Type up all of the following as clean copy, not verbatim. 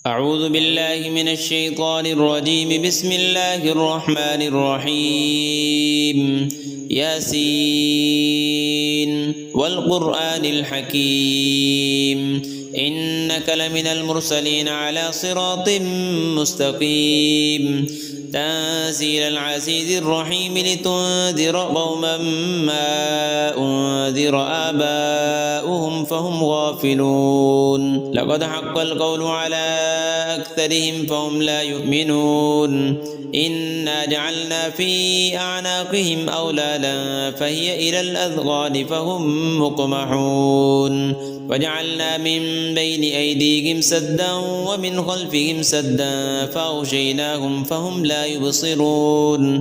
أعوذ بالله من الشيطان الرجيم. بسم الله الرحمن الرحيم. ياسين والقرآن الحكيم إنك لمن المرسلين على صراط مستقيم. تنزيل العزيز الرحيم لتنذر قوما ما أنذر آباؤهم فهم غافلون. لقد حق القول على أكثرهم فهم لا يؤمنون. إنا جعلنا في أعناقهم أغلالا فهي إلى الأذقان فهم مقمحون. وجعلنا من بين أيديهم سدا ومن خلفهم سدا فأغشيناهم فهم لا يبصرون.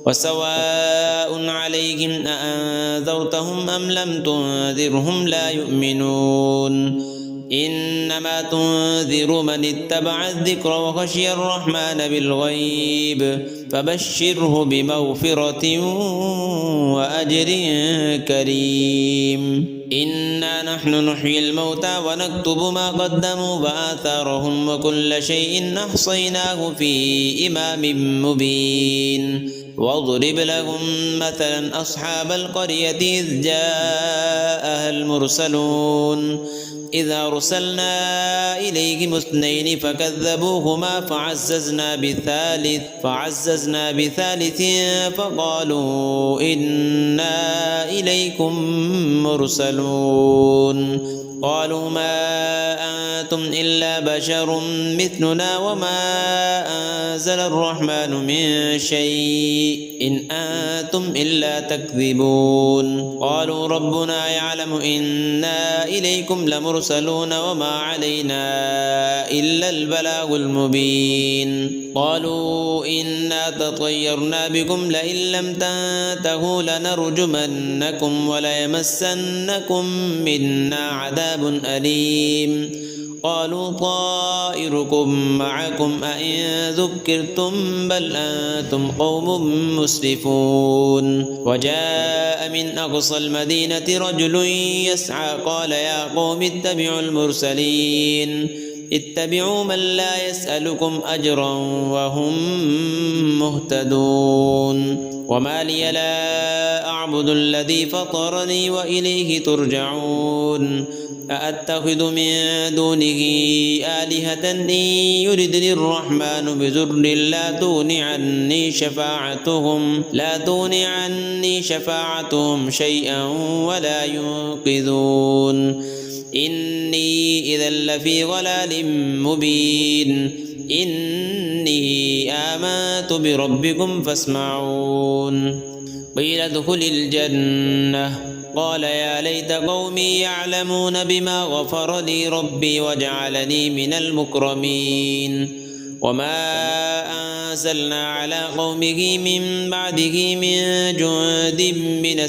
وسواء عليهم أأنذرتهم أم لم تنذرهم لا يؤمنون. إنما تنذر من اتبع الذكر وخشي الرحمن بالغيب فبشره بمغفرة وأجر كريم. إنا نحن نحيي الموتى ونكتب ما قدموا وآثارهم وكل شيء أحصيناه في إمام مبين. واضرب لهم مثلا أصحاب القرية إذ جاءها المرسلون إذ أرسلنا إليهم اثنين فكذبوهما فعززنا بثالث فقالوا إنا إليكم مرسلون. قالوا ما أنتم إلا بشر مثلنا وما أنزل الرحمن من شيء إن أنتم إلا تكذبون. قالوا ربنا يعلم إنا إليكم لمرسلون وما علينا إلا البلاغ المبين. قالوا إنا تطيرنا بكم لئن لم تنتهوا لنرجمنكم وليمسنكم منا عذاب أليم. قالوا طائركم معكم أئن ذكرتم بل أنتم قوم مسرفون. وجاء من أقصى المدينة رجل يسعى قال يا قوم اتبعوا المرسلين اتبعوا من لا يسألكم أجرا وهم مهتدون. وما لي لا أعبد الذي فطرني وإليه ترجعون. أأتخذ من دونه آلهة إن يردني الرحمن بضر لا تغني عني شفاعتهم شيئا ولا ينقذون. إني إذا لفي ضلال مبين. إني آمنت بربكم فاسمعون. قيل ادخل الجنة قال يا ليت قومي يعلمون بما غفر لي ربي وجعلني من المكرمين. وما أنزلنا على قومه من بعده من جند من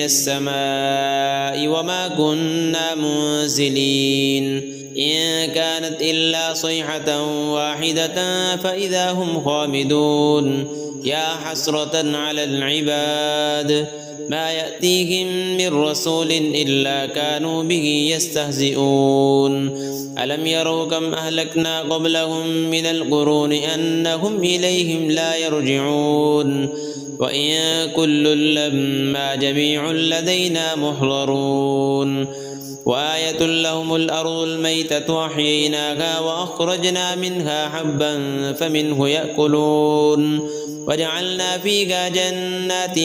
السماء وما كنا منزلين. إن كانت إلا صيحة واحدة فإذا هم خامدون. يا حسرة على العباد ما يأتيهم من رسول إلا كانوا به يستهزئون. ألم يروا كم أهلكنا قبلهم من القرون أنهم إليهم لا يرجعون. وإن كل لما جميع لدينا محضرون. وآية لهم الأرض الميتة أحييناها وأخرجنا منها حبا فمنه يأكلون. وجعلنا فيها جنات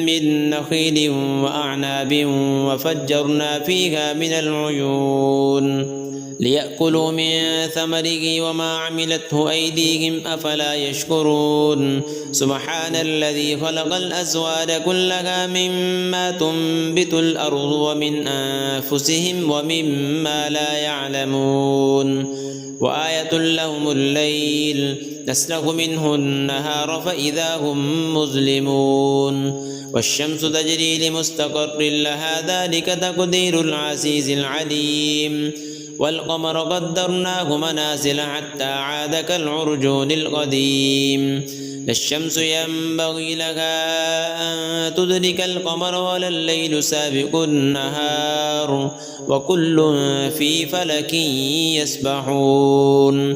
من نخيل وأعناب وفجرنا فيها من العيون ليأكلوا من ثمره وما عملته أيديهم أفلا يشكرون. سبحان الذي خلق الأزواج كلها مما تنبت الأرض ومن أنفسهم ومما لا يعلمون. وآية لهم الليل نسلخ منه النهار فإذا هم مظلمون. والشمس تجري لمستقر لها ذلك تقدير العزيز العليم. والقمر قدرناه منازل حتى عاد كالعرجون القديم. لا الشمس ينبغي لها أن تدرك القمر ولا الليل سابق النهار وكل في فلك يسبحون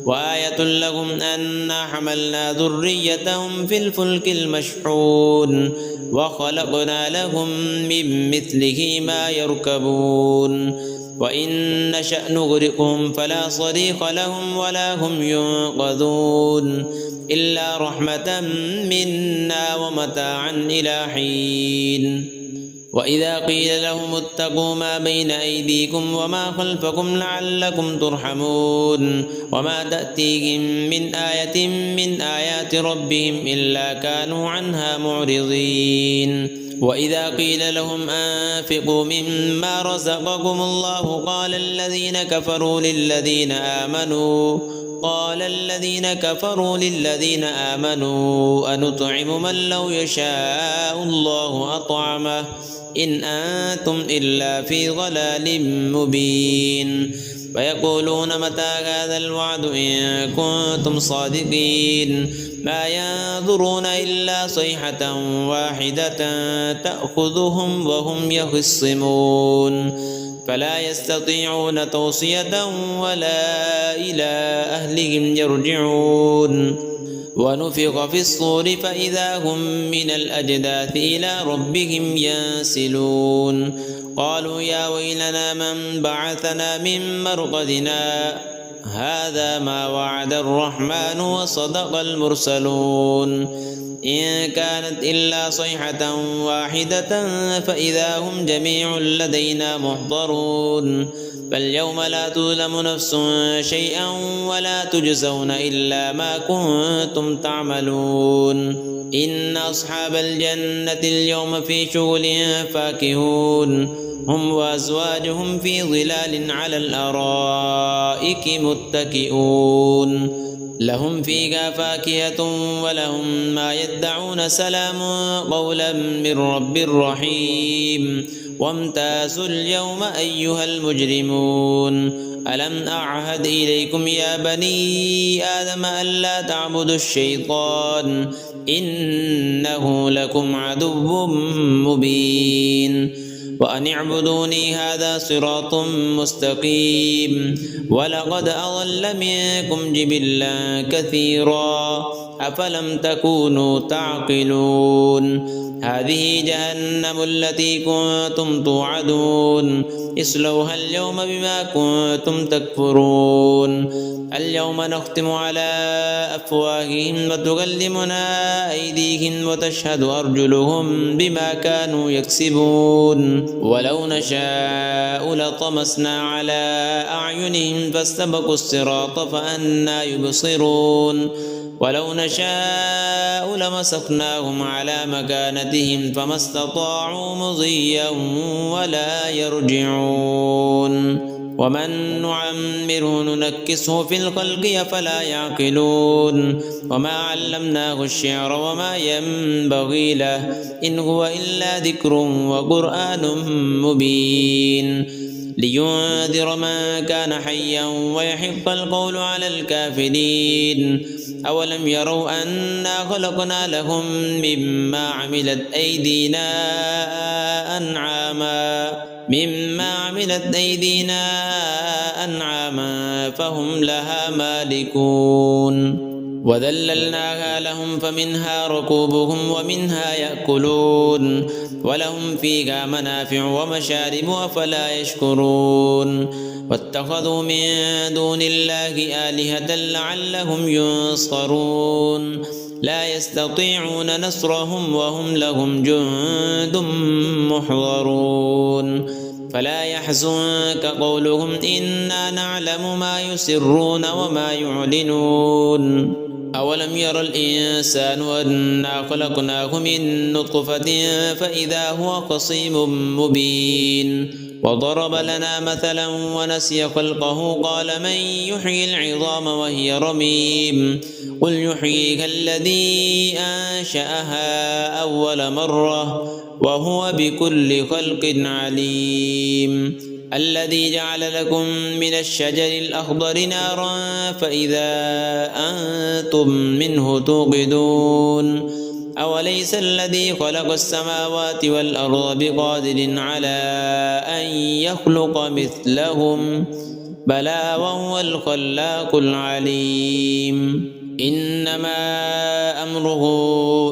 وآية لهم أنا حملنا ذريتهم في الفلك المشحون وخلقنا لهم من مثله ما يركبون وإن نشأ نغرقهم فلا صريخ لهم ولا هم ينقذون إلا رحمة منا ومتاعا إلى حين وإذا قيل لهم اتقوا ما بين أيديكم وما خلفكم لعلكم ترحمون وما تأتيهم من آية من آيات ربهم إلا كانوا عنها معرضين وإذا قيل لهم أنفقوا مما رزقكم الله قال الذين كفروا للذين آمنوا أنطعم من لو يشاء الله أطعمه إن أنتم إلا في ضلال مبين ويقولون متى هذا الوعد إن كنتم صادقين ما ينظرون إلا صيحة واحدة تأخذهم وهم يخصمون فلا يستطيعون توصية ولا إلى أهلهم يرجعون ونفخ في الصور فإذا هم من الأجداث إلى ربهم ينسلون قالوا يا ويلنا من بعثنا من مرقدنا هذا ما وعد الرحمن وصدق المرسلون إن كانت إلا صيحة واحدة فإذا هم جميع لدينا محضرون فاليوم لا تظلم نفس شيئا ولا تجزون إلا ما كنتم تعملون إن أصحاب الجنة اليوم في شغل فاكهون هم وأزواجهم في ظلال على الأرائك متكئون لهم فيها فاكهة ولهم ما يدعون سلام قولا من رب رحيم وامتازوا اليوم أيها المجرمون ألم أعهد إليكم يا بني آدم ألا تعبدوا الشيطان إنه لكم عدو مبين وأن اعبدوني هذا صراط مستقيم ولقد أضل منكم جبلا كثيرا أفلم تكونوا تعقلون هذه جهنم التي كنتم توعدون اصلوها اليوم بما كنتم تكفرون اليوم نختم على أفواههم وتكلمنا أيديهم وتشهد أرجلهم بما كانوا يكسبون ولو نشاء لطمسنا على أعينهم فاستبقوا الصراط فأنى يبصرون ولو نشاء لمسخناهم على مكانتهم فما استطاعوا مضيا ولا يرجعون ومن نعمره ننكسه في الخلق أفلا يعقلون وما علمناه الشعر وما ينبغي له إن هو إلا ذكر وقرآن مبين لينذر من كان حيا ويحق القول على الكافرين أولم يروا أنا خلقنا لهم مما عملت أيدينا أنعاما فهم لها مالكون وذللناها لهم فمنها ركوبهم ومنها يأكلون ولهم فيها منافع ومشارب أفلا يشكرون واتخذوا من دون الله آلهة لعلهم ينصرون لا يستطيعون نصرهم وهم لهم جند محضرون فلا يحزنك قولهم إنا نعلم ما يسرون وما يعلنون أولم ير الإنسان أنا خلقناه من نطفة فإذا هو خصيم مبين وضرب لنا مثلا ونسي خلقه قال من يحيي العظام وهي رميم قل يحييها الذي أنشأها أول مرة وهو بكل خلق عليم الذي جعل لكم من الشجر الأخضر نارا فإذا أنتم منه توقدون أوليس الذي خلق السماوات والأرض بقادر على أن يخلق مثلهم بلى وهو الخلاق العليم إنما أمره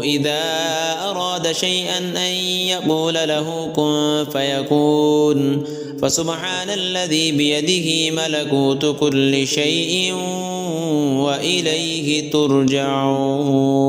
إذا أراد شيئا أن يقول له كن فيكون فسبحان الذي بيده ملكوت كل شيء وإليه ترجعون.